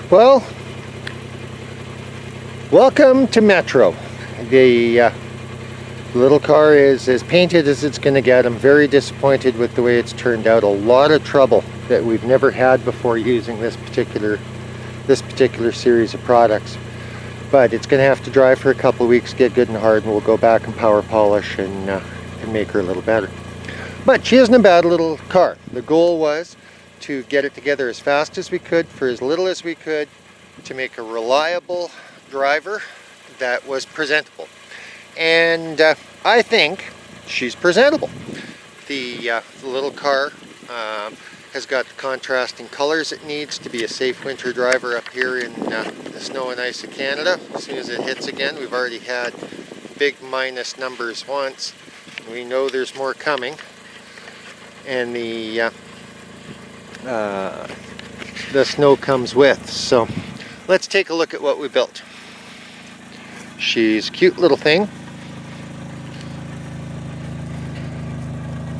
Well, welcome to Metro. The little car is as painted as it's going to get. I'm very disappointed with the way it's turned out. A lot of trouble that we've never had before using this particular series of products. But it's going to have to dry for a couple of weeks, get good and hard, and we'll go back and power polish and make her a little better. But she isn't a bad little car. The goal was to get it together as fast as we could for as little as we could, to make a reliable driver that was presentable. And I think she's presentable. The little car has got the contrasting colors it needs to be a safe winter driver up here in the snow and ice of Canada. As soon as it hits again, we've already had big minus numbers once. We know there's more coming. And the snow comes with. So let's take a look at what we built. She's a cute little thing.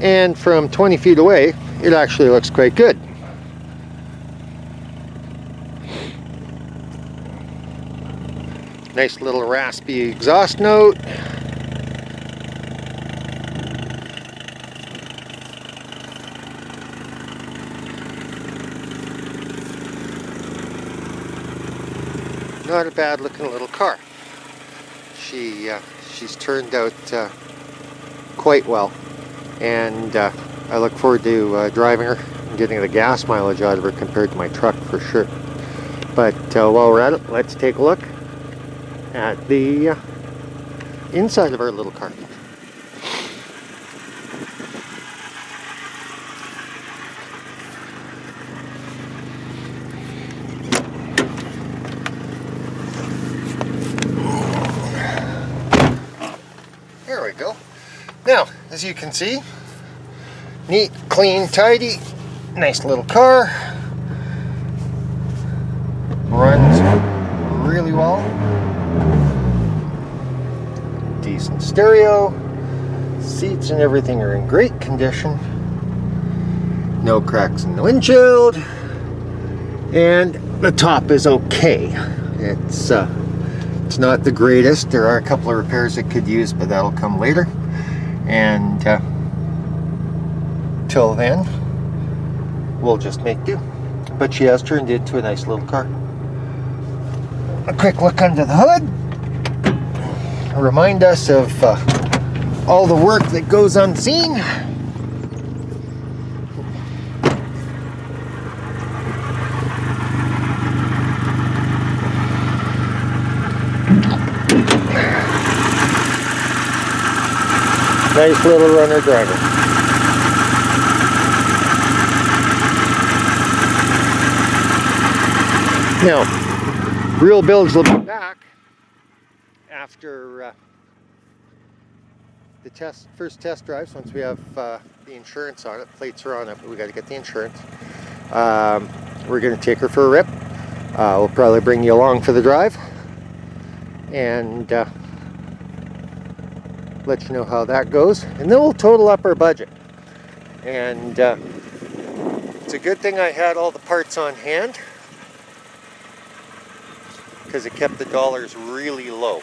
And from 20 feet away, it actually looks quite good. Nice little raspy exhaust note. Not a bad looking little car. She's turned out quite well, and I look forward to driving her and getting the gas mileage out of her compared to my truck for sure. But while we're at it, let's take a look at the inside of our little car. There we go. Now, as you can see, neat, clean, tidy, nice little car. Runs really well. Decent stereo. Seats and everything are in great condition. No cracks in the windshield. And the top is okay. It's not the greatest. There are a couple of repairs it could use, but that'll come later. And till then, we'll just make do. But she has turned into a nice little car. A quick look under the hood. Remind us of all the work that goes unseen. Nice little runner driver. Now, real builds will be back after the first test drives. Once we have the insurance on it, plates are on it, but we got to get the insurance. We're going to take her for a rip. We'll probably bring you along for the drive, and let you know how that goes, and then we'll total up our budget. And it's a good thing I had all the parts on hand, because it kept the dollars really low,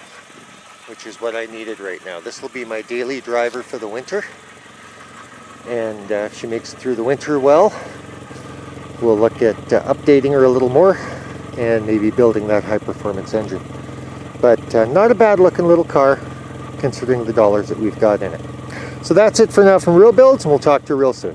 which is what I needed right now. This will be my daily driver for the winter, and if she makes it through the winter well, we'll look at updating her a little more and maybe building that high performance engine. But not a bad looking little car considering the dollars that we've got in it. So that's it for now from Real Builds, and we'll talk to you real soon.